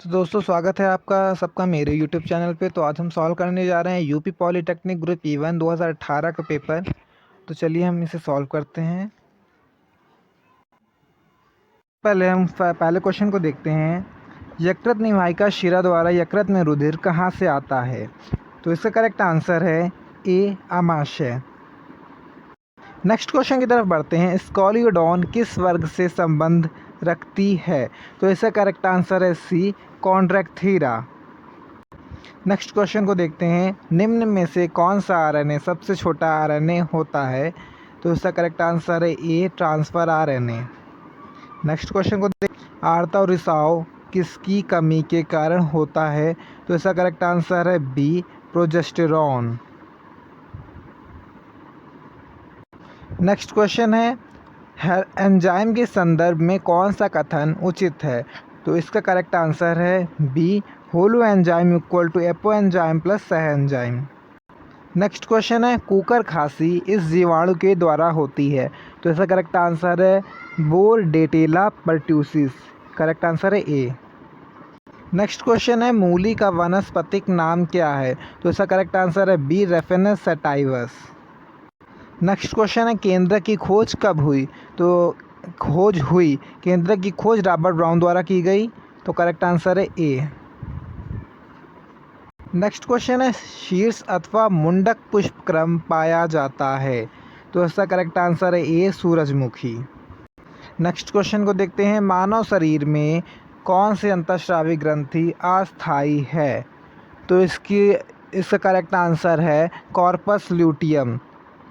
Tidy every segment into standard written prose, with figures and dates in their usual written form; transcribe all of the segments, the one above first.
तो दोस्तों स्वागत है आपका सबका मेरे यूट्यूब चैनल पे। तो आज हम सॉल्व करने जा रहे हैं यूपी पॉलिटेक्निक ग्रुप E1 2018 का पेपर। तो चलिए हम इसे सॉल्व करते हैं। पहले क्वेश्चन को देखते हैं। यकृत निवाहिका शिरा द्वारा यकृत में रुधिर कहाँ से आता है? तो इसका करेक्ट आंसर है ए, आमाशय। नेक्स्ट क्वेश्चन की तरफ बढ़ते हैं। स्कॉलियोडॉन किस वर्ग से संबंध रखती है? तो इसका करेक्ट आंसर है सी, कॉन्ड्रैक्थिरा। नेक्स्ट क्वेश्चन को देखते हैं। निम्न में से कौन सा आरएनए सबसे छोटा आरएनए होता है? तो इसका करेक्ट आंसर है ए, ट्रांसफर आरएनए। नेक्स्ट क्वेश्चन को देख, आर्ता और रिसाव किसकी कमी के कारण होता है? तो इसका करेक्ट आंसर है बी, प्रोजेस्टेरॉन। नेक्स्ट क्वेश्चन है एंजाइम के संदर्भ में कौन सा कथन उचित है? तो इसका करेक्ट आंसर है B, holo enzyme equal to apo enzyme plus सह एंजाइम। नेक्स्ट क्वेश्चन है कुकर खांसी इस जीवाणु के द्वारा होती है? तो इसका करेक्ट आंसर है बोर्डेटेला परट्यूसिस। करेक्ट आंसर है ए। नेक्स्ट क्वेश्चन है मूली का वानस्पतिक नाम क्या है? तो इसका करेक्ट आंसर है बी, रेफेनस सैटाइवस। नेक्स्ट क्वेश्चन है केंद्र की खोज कब हुई? तो केंद्र की खोज रॉबर्ट ब्राउन द्वारा की गई। तो करेक्ट आंसर है ए। नेक्स्ट क्वेश्चन है शीर्ष अथवा मुंडक पुष्पक्रम पाया जाता है? तो इसका करेक्ट आंसर है ए, सूरजमुखी। नेक्स्ट क्वेश्चन को देखते हैं। मानव शरीर में कौन सी अंतःस्रावी ग्रंथि अस्थायी है? तो इसका करेक्ट आंसर है corpus luteum.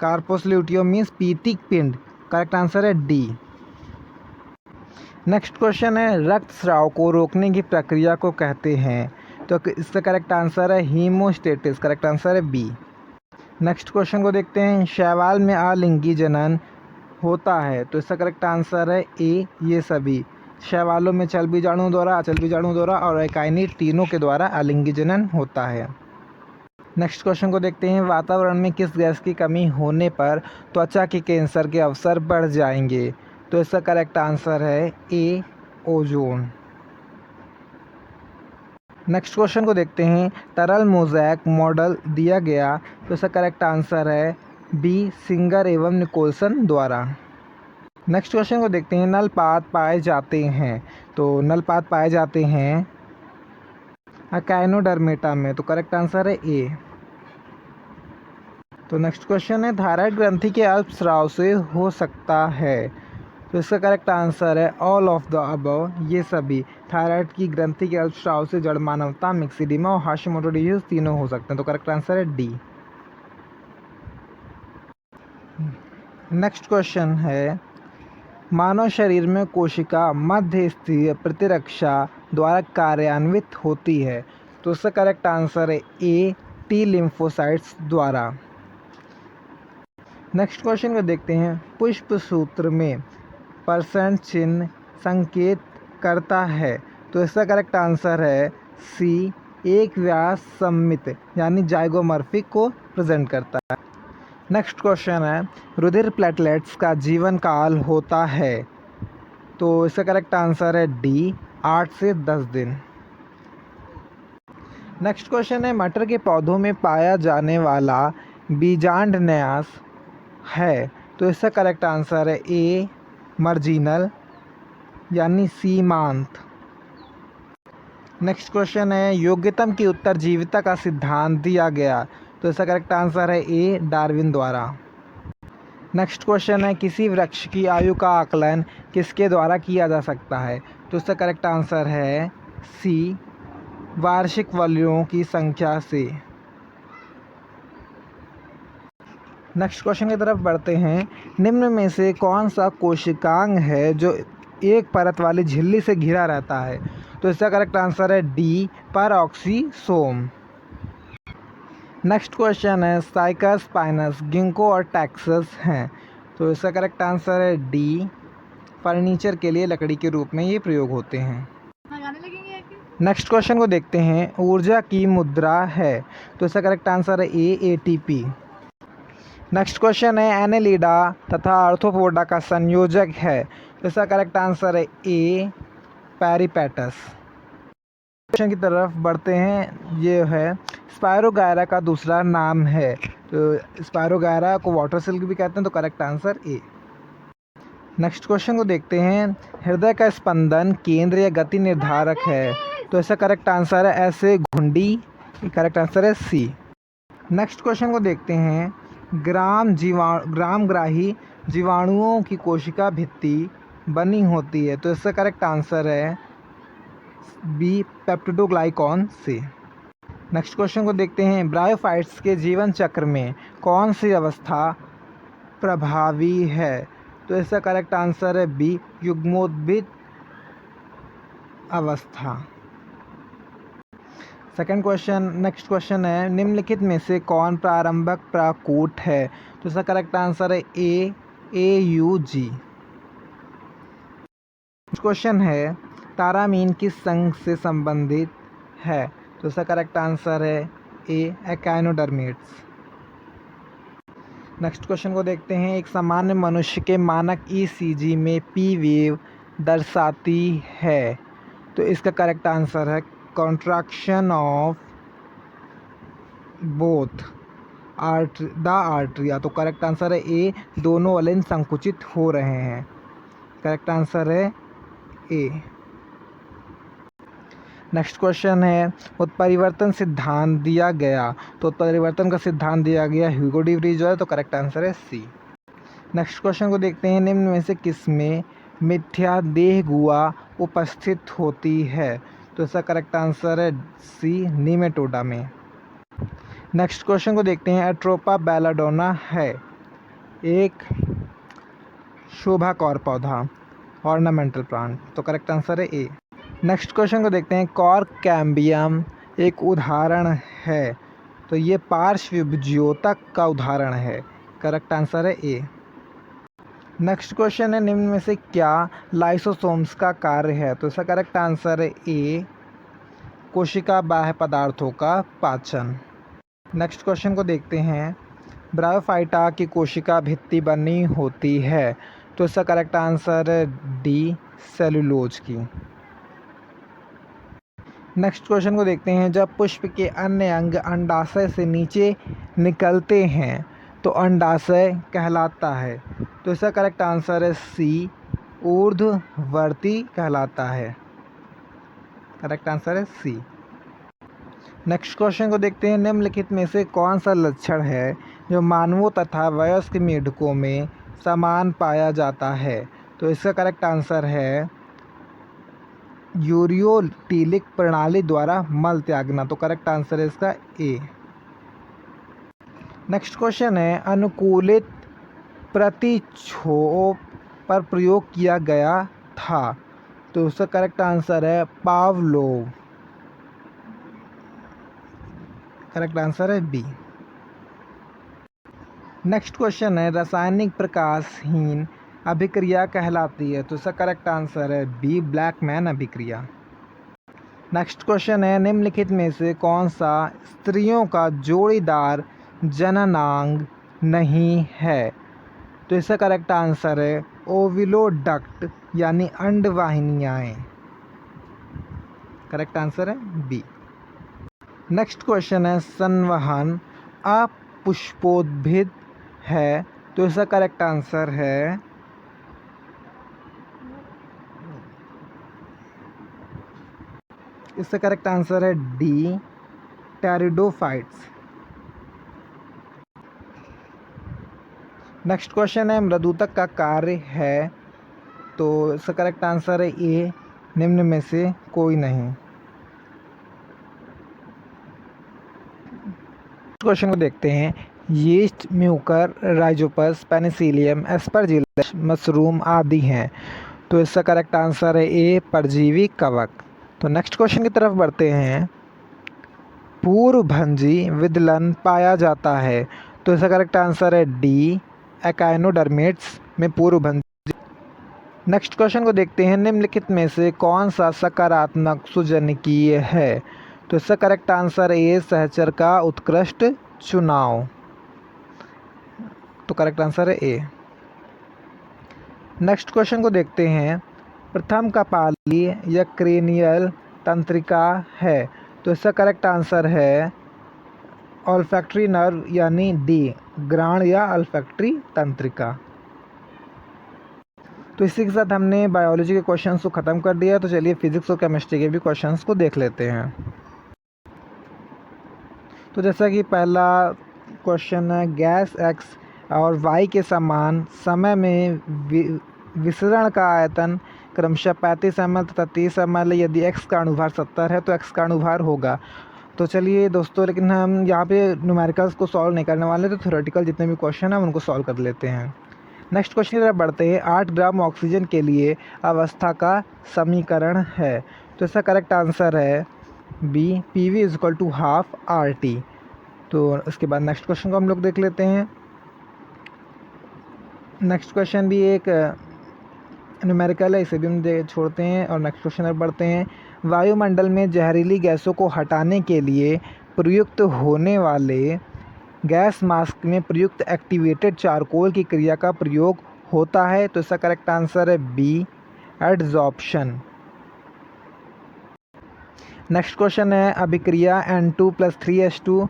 Corpus luteum means पीतिक पिंड। करेक्ट आंसर है डी। नेक्स्ट क्वेश्चन है रक्त स्राव को रोकने की प्रक्रिया को कहते हैं? तो इसका करेक्ट आंसर है हीमोस्टेटिस। करेक्ट आंसर है बी। नेक्स्ट क्वेश्चन को देखते हैं। शैवाल में अलिंगी जनन होता है? तो इसका करेक्ट आंसर है ए, ये सभी। शैवालों में चल बीजाणु द्वारा, अचल बीजाणु द्वारा और एकाइनी तीनों के द्वारा अलिंगी जनन होता है। नेक्स्ट क्वेश्चन को देखते हैं। वातावरण में किस गैस की कमी होने पर त्वचा के कैंसर के अवसर बढ़ जाएंगे? तो इसका करेक्ट आंसर है ए, ओजोन। नेक्स्ट क्वेश्चन को देखते हैं। तरल मोज़ैक मॉडल दिया गया? तो इसका करेक्ट आंसर है बी, सिंगर एवं निकोलसन द्वारा। नेक्स्ट क्वेश्चन को देखते हैं। नलपात पाए जाते हैं? तो नलपात पाए जाते हैं अकाइनोडर्मेटा में। तो करेक्ट आंसर है ए। तो नेक्स्ट क्वेश्चन है थायराइड ग्रंथि के अल्पस्राव से हो सकता है? तो इसका करेक्ट आंसर है ऑल ऑफ द अबव, ये सभी। थायराइड की ग्रंथि के अल्पस्राव से जड़ मानवता, मिक्सिडिमा और हाशिमोटो डिजीज तीनों हो सकते हैं। तो करेक्ट आंसर है डी। नेक्स्ट क्वेश्चन है मानव शरीर में कोशिका मध्य स्तरीय प्रतिरक्षा द्वारा कार्यान्वित होती है? तो इसका करेक्ट आंसर है ए, टी लिम्फोसाइट्स द्वारा। नेक्स्ट क्वेश्चन को देखते हैं। पुष्प सूत्र में परसेंट चिन्ह संकेत करता है? तो इसका करेक्ट आंसर है सी, एक व्यास सममित यानी जाइगोमॉर्फिक को प्रेजेंट करता है। नेक्स्ट क्वेश्चन है रुधिर प्लेटलेट्स का जीवन काल होता है? तो इसका करेक्ट आंसर है डी, 8 से 10 दिन। नेक्स्ट क्वेश्चन है मटर के पौधों में पाया जाने वाला बीजांड न्यास है? तो इसका करेक्ट आंसर है ए, मार्जिनल यानी सीमांत। नेक्स्ट क्वेश्चन है योग्यतम की उत्तरजीविता का सिद्धांत दिया गया? तो इसका करेक्ट आंसर है ए, डार्विन द्वारा। नेक्स्ट क्वेश्चन है किसी वृक्ष की आयु का आकलन किसके द्वारा किया जा सकता है? तो इसका करेक्ट आंसर है सी, वार्षिक वलयों की संख्या से। नेक्स्ट क्वेश्चन की तरफ बढ़ते हैं। निम्न में से कौन सा कोशिकांग है जो एक परत वाली झिल्ली से घिरा रहता है? तो इसका करेक्ट आंसर है डी, पैरोक्सीसोम। नेक्स्ट क्वेश्चन है साइकस, स्पाइनस, गिंको और टैक्सस हैं? तो इसका करेक्ट आंसर है डी, फर्नीचर के लिए लकड़ी के रूप में ये प्रयोग होते हैं। नेक्स्ट क्वेश्चन को देखते हैं। ऊर्जा की मुद्रा है? तो इसका करेक्ट आंसर है ए, एटीपी। नेक्स्ट क्वेश्चन है एनेलिडा तथा आर्थ्रोपोडा का संयोजक है? तो इसका करेक्ट आंसर है ए, पेरिपेटस। क्वेश्चन की तरफ बढ़ते हैं। ये है स्पायरोगायरा का दूसरा नाम है। तो स्पायरोगायरा को वाटर सिल्क भी कहते हैं। तो correct answer A. Next question को देखते हैं। हृदय का स्पंदन केंद्र या गति निर्धारक है। तो इसका करेक्ट आंसर है ऐसे घुंडी। करेक्ट आंसर है सी। नेक्स्ट क्वेश्चन को देखते हैं। ग्रामग्राही जीवाणुओं की कोशिका भित्ति बनी होती है। तो इसका करेक्ट आंसर है बी पेप्टिडोग्लाइकॉन से। नेक्स्ट क्वेश्चन को देखते हैं। ब्रायोफाइट्स के जीवन चक्र में कौन सी अवस्था प्रभावी है। तो इसका करेक्ट आंसर है बी युग्मोद्भिद अवस्था। Second question. नेक्स्ट क्वेश्चन है निम्नलिखित में से कौन प्रारंभक प्रकूट है। तो इसका करेक्ट आंसर है ए AUG। क्वेश्चन है तारामीन किस संघ से संबंधित है। तो इसका करेक्ट आंसर है ए एकाइनोडर्मेट्स। नेक्स्ट क्वेश्चन को देखते हैं। एक सामान्य मनुष्य के मानक ECG में P वेव दर्शाती है। तो इसका करेक्ट आंसर है कॉन्ट्रैक्शन ऑफ बोथ द आर्टरिया। तो करेक्ट आंसर है ए दोनों वलन संकुचित हो रहे हैं। करेक्ट आंसर है ए। नेक्स्ट क्वेश्चन है उत्परिवर्तन सिद्धांत दिया गया। तो उत्परिवर्तन का सिद्धांत दिया गया ह्यूगो डी व्रीज जो है। तो करेक्ट आंसर है सी। नेक्स्ट क्वेश्चन को देखते हैं। निम्न में से किसमें मिथ्या देह गुहा उपस्थित होती है। तो इसका करेक्ट आंसर है सी नीमेटोडा में। नेक्स्ट क्वेश्चन को देखते हैं। एट्रोपा बेलाडोना है एक शोभाकार पौधा ऑर्नामेंटल प्लांट। तो करेक्ट आंसर है ए। नेक्स्ट क्वेश्चन को देखते हैं। कॉर्क कैम्बियम एक उदाहरण है। तो ये पार्श्व विभज्योतक का उदाहरण है। करेक्ट आंसर है ए। नेक्स्ट क्वेश्चन है निम्न में से क्या लाइसोसोम्स का कार्य है। तो इसका करेक्ट आंसर है ए कोशिका बाह्य पदार्थों का पाचन। नेक्स्ट क्वेश्चन को देखते हैं। ब्रायोफाइटा की कोशिका भित्ति बनी होती है। तो इसका करेक्ट आंसर है डी सेलुलोज की। नेक्स्ट क्वेश्चन को देखते हैं। जब पुष्प के अन्य अंग अंडाशय से नीचे निकलते हैं तो अंडाशय कहलाता है। तो इसका करेक्ट आंसर है सी ऊर्ध्ववर्ती कहलाता है। करेक्ट आंसर है सी। नेक्स्ट क्वेश्चन को देखते हैं। निम्नलिखित में से कौन सा लक्षण है जो मानवों तथा वयस्क मेढकों में समान पाया जाता है। तो इसका करेक्ट आंसर है यूरियोटिलिक प्रणाली द्वारा मल त्यागना। तो करेक्ट आंसर है इसका ए। नेक्स्ट क्वेश्चन है अनुकूलित प्रतिक्षोभ पर प्रयोग किया गया था। तो उसका करेक्ट आंसर है पावलोव। करेक्ट आंसर है बी। नेक्स्ट क्वेश्चन है रासायनिक प्रकाशहीन अभिक्रिया कहलाती है। तो इसका करेक्ट आंसर है बी ब्लैकमैन अभिक्रिया। नेक्स्ट क्वेश्चन है निम्नलिखित में से कौन सा स्त्रियों का जोड़ीदार जननांग नहीं है। तो इसका करेक्ट आंसर है ओविलोडक्ट यानी अंडवाहिनियाँ। करेक्ट आंसर है बी। नेक्स्ट क्वेश्चन है संवहन अपुष्पोद्भिद है। तो इसका करेक्ट आंसर है इसका करेक्ट आंसर है डी टेरिडोफाइट्स। नेक्स्ट क्वेश्चन है मृदुतक का कार्य है। तो इसका करेक्ट आंसर है ए निम्न में से कोई नहीं। क्वेश्चन को देखते हैं। Yeast Mucor Rhizopus Penicillium Aspergillus mushroom आदि हैं। तो इसका करेक्ट आंसर है ए परजीवी कवक। तो नेक्स्ट क्वेश्चन की तरफ बढ़ते हैं। पूर्वभंजी विदलन पाया जाता है। तो इसका करेक्ट आंसर है डी एकाइनोडर्मेट्स में पूर्वभंजी। नेक्स्ट क्वेश्चन को देखते हैं। निम्नलिखित में से कौन सा सकारात्मक सुजनकीय है। तो इसका करेक्ट आंसर ए सहचर का उत्कृष्ट चुनाव। तो करेक्ट आंसर है ए। नेक्स्ट क्वेश्चन को देखते हैं। प्रथम कपाली या क्रेनियल तंत्रिका है? तो इसका करेक्ट आंसर है ऑल्फैक्टरी नर्व यानी डी, घ्राण या ऑल्फैक्टरी तंत्रिका। तो इसी के साथ हमने बायोलॉजी के क्वेश्चंस को ख़त्म कर दिया। तो चलिए फिजिक्स और केमिस्ट्री के भी क्वेश्चंस को देख लेते हैं। तो जैसा कि पहला क्वेश्चन है, गैस एक्स और वाई के समान समय में विसरण का आयतन क्रमशः 35 ml तथा 30 ml है। यदि एक्स का अणुभार 70 है तो एक्स का अणुभार होगा। तो चलिए दोस्तों, लेकिन हम यहाँ पे न्यूमेरिकल्स को सॉल्व नहीं करने वाले, तो थ्योरेटिकल जितने भी क्वेश्चन हैं उनको सॉल्व कर लेते हैं। नेक्स्ट क्वेश्चन की तरफ बढ़ते हैं। 8 ग्राम ऑक्सीजन के लिए अवस्था का समीकरण है। तो इसका करेक्ट आंसर है बी, PV = ½ RT। तो इसके बाद नेक्स्ट क्वेश्चन को हम लोग देख लेते हैं। नेक्स्ट क्वेश्चन भी एक न्यूमेरिकल है, इसे भी हम छोड़ते हैं और नेक्स्ट क्वेश्चन पर बढ़ते हैं। वायुमंडल में जहरीली गैसों को हटाने के लिए प्रयुक्त होने वाले गैस मास्क में प्रयुक्त एक्टिवेटेड चारकोल की क्रिया का प्रयोग होता है। तो इसका करेक्ट आंसर है बी, एडजॉर्प्शन। नेक्स्ट क्वेश्चन है, अभिक्रिया N2 + 3H2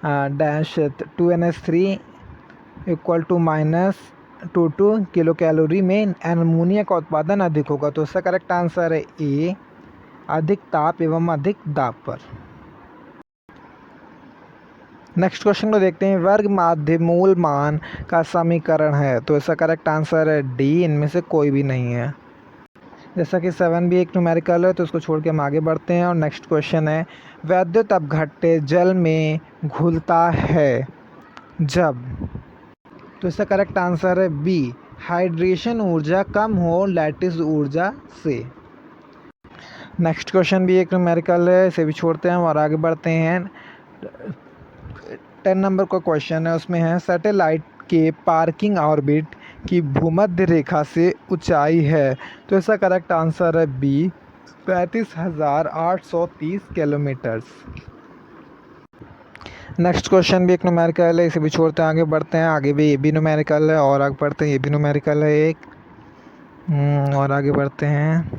-2NH3 = -22 kilo calorie में एमोनिया का उत्पादन अधिक होगा। तो इसका करेक्ट आंसर है ए, अधिक ताप एवं अधिक दाब पर। नेक्स्ट क्वेश्चन को देखते हैं। वर्ग माध्य मूल मान का समीकरण है। तो इसका करेक्ट आंसर है डी, इनमें से कोई भी नहीं है। जैसा कि 7 भी एक न्यूमेरिकल है, तो उसको छोड़ के हम आगे बढ़ते हैं और नेक्स्ट क्वेश्चन है, वैद्युत अपघट्य जल में घुलता है जब। तो इसका करेक्ट आंसर है बी, हाइड्रेशन ऊर्जा कम हो लैटिस ऊर्जा से। नेक्स्ट क्वेश्चन भी एक न्यूमेरिकल है, इसे भी छोड़ते हैं और आगे बढ़ते हैं। 10 नंबर का क्वेश्चन है, उसमें है सैटेलाइट के पार्किंग ऑर्बिट की भूमध्य रेखा से ऊंचाई है। तो इसका करेक्ट आंसर है बी, 35,830 किलोमीटर्स। नेक्स्ट क्वेश्चन भी एक न्यूमेरिकल है, इसे भी छोड़ते हैं आगे बढ़ते हैं। आगे भी ये भी न्यूमेरिकल है और आगे बढ़ते हैं, ये भी न्यूमेरिकल है एक और आगे बढ़ते हैं।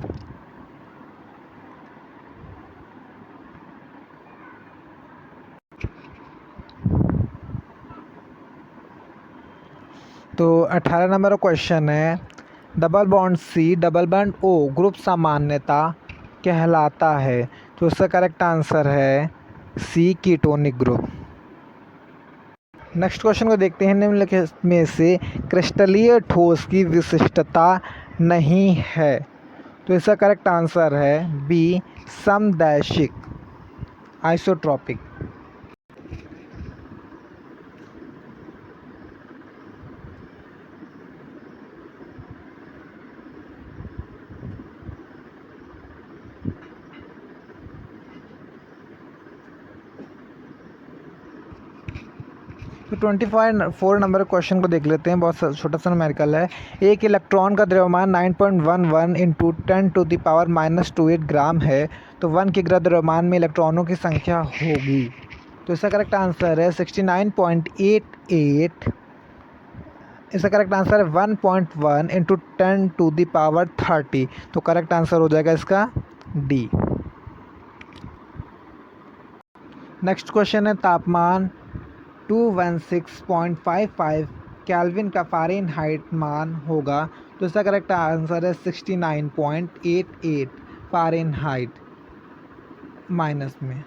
तो 18 नंबर का क्वेश्चन है, double bond C double bond O group सामान्यता कहलाता है। तो इसका करेक्ट आंसर है सी, कीटोनिक ग्रुप। नेक्स्ट क्वेश्चन को देखते हैं। निम्नलिखित में से क्रिस्टलीय ठोस की विशिष्टता नहीं है। तो इसका करेक्ट आंसर है बी, समदैशिक, आइसोट्रॉपिक। तो 24 नंबर क्वेश्चन को देख लेते हैं, बहुत छोटा सा न्यूमेरिकल है। एक इलेक्ट्रॉन का द्रव्यमान 9.11 × 10⁻²8 ग्राम है। तो 1 किग्रा द्रव्यमान में इलेक्ट्रॉनों की संख्या होगी। तो इसका करेक्ट आंसर है 69.88। इसका करेक्ट आंसर है 1.1 × 10⁻30। तो करेक्ट आंसर हो जाएगा इसका डी। नेक्स्ट क्वेश्चन है, तापमान 216.55 केल्विन का फ़ारेनहाइट मान होगा। तो इसका करेक्ट आंसर है 69.88 फ़ारेनहाइट माइनस में।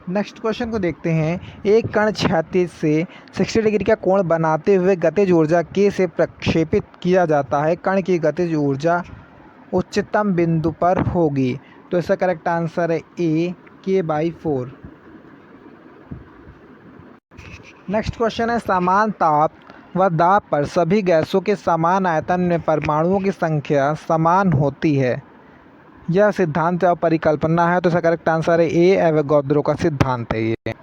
नेक्स्ट क्वेश्चन को देखते हैं। एक कण क्षैतिज से 60 डिग्री का कोण बनाते हुए गतिज ऊर्जा के से प्रक्षेपित किया जाता है। कण की गतिज ऊर्जा उच्चतम बिंदु पर होगी। तो इसका करेक्ट आंसर है ए, K/4। नेक्स्ट क्वेश्चन है, समान ताप व दाब पर सभी गैसों के समान आयतन में परमाणुओं की संख्या समान होती है। यह सिद्धांत और परिकल्पना है। तो इसका करेक्ट आंसर है ए, एवोगाद्रो का सिद्धांत है ये।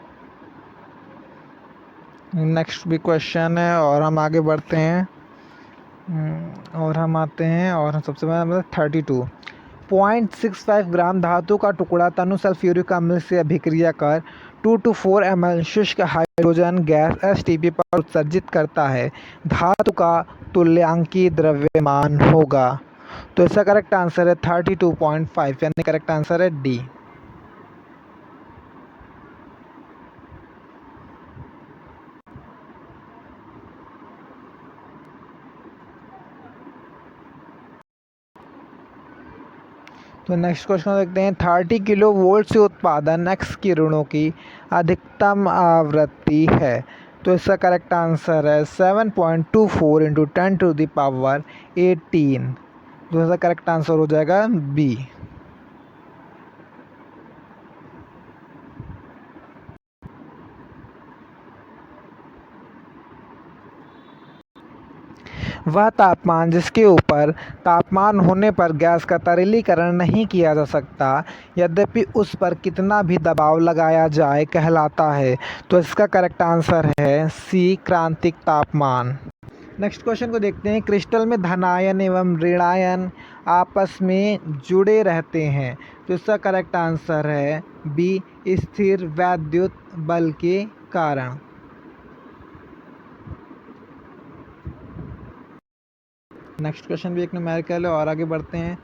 नेक्स्ट भी क्वेश्चन है और हम आगे बढ़ते हैं और हम आते हैं और सबसे पहले 32 0.65 ग्राम धातु का टुकड़ा तनु सल्फ्यूरिक अम्ल से अभिक्रिया कर 2 to 4 ml शुष्क हाइड्रोजन गैस STP पर उत्सर्जित करता है। धातु का तुल्यांकी द्रव्यमान होगा। तो इसका करेक्ट आंसर है 32.5, यानी करेक्ट आंसर है डी। तो नेक्स्ट क्वेश्चन देखते हैं, 30 किलो वोल्ट से उत्पादन एक्स किरणों की अधिकतम आवृत्ति है। तो इसका करेक्ट आंसर है 7.24 इंटू 10⁻18। तो इसका करेक्ट आंसर हो जाएगा बी। वह तापमान जिसके ऊपर तापमान होने पर गैस का तरलीकरण नहीं किया जा सकता, यद्यपि उस पर कितना भी दबाव लगाया जाए, कहलाता है। तो इसका करेक्ट आंसर है सी, क्रांतिक तापमान। नेक्स्ट क्वेश्चन को देखते हैं, क्रिस्टल में धनायन एवं ऋणायन आपस में जुड़े रहते हैं। तो इसका करेक्ट आंसर है बी, स्थिर वैद्युत बल के कारण। नेक्स्ट क्वेश्चन भी एक न्यूमेरिकल है और आगे बढ़ते हैं।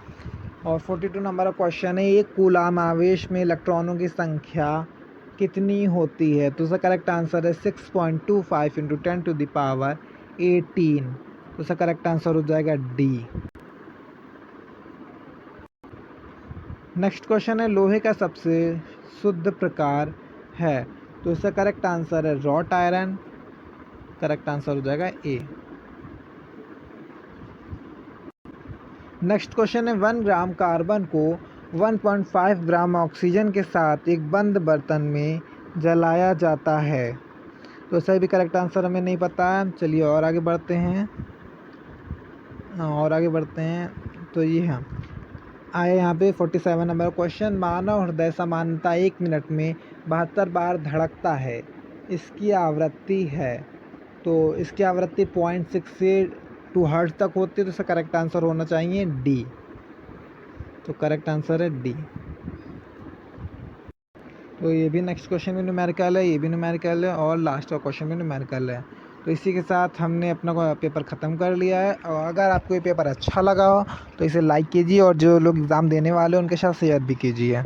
और 42 नंबर का क्वेश्चन है, एक कूलाम आवेश में इलेक्ट्रॉनों की संख्या कितनी होती है। तो उसका करेक्ट आंसर है 6.25 इंटू 10⁻18। तो उसका करेक्ट आंसर हो जाएगा डी। नेक्स्ट क्वेश्चन है, लोहे का सबसे शुद्ध प्रकार है। तो इसका करेक्ट आंसर है रॉट आयरन। करेक्ट आंसर हो जाएगा ए। नेक्स्ट क्वेश्चन है, 1 ग्राम कार्बन को 1.5 ग्राम ऑक्सीजन के साथ एक बंद बर्तन में जलाया जाता है। तो सही भी करेक्ट आंसर हमें नहीं पता है। चलिए और आगे बढ़ते हैं। तो ये है आए यहाँ पे 47 नंबर क्वेश्चन, मानव हृदय सामान्यतः 1 मिनट में 72 बार धड़कता है, इसकी आवृत्ति है। तो इसकी आवृत्ति 0.6 से 2 हर्ट्ज तक होती है। तो इसका करेक्ट आंसर होना चाहिए डी। तो करेक्ट आंसर है डी। तो ये भी नेक्स्ट क्वेश्चन भी न्यूमेरिकल है, ये भी न्यूमेरिकल है और लास्ट का क्वेश्चन भी न्यूमेरिकल है। तो इसी के साथ हमने अपना पेपर ख़त्म कर लिया है। और अगर आपको ये पेपर अच्छा लगा हो तो इसे लाइक कीजिए और जो लोग एग्ज़ाम देने वाले हैं उनके साथ शेयर भी कीजिए।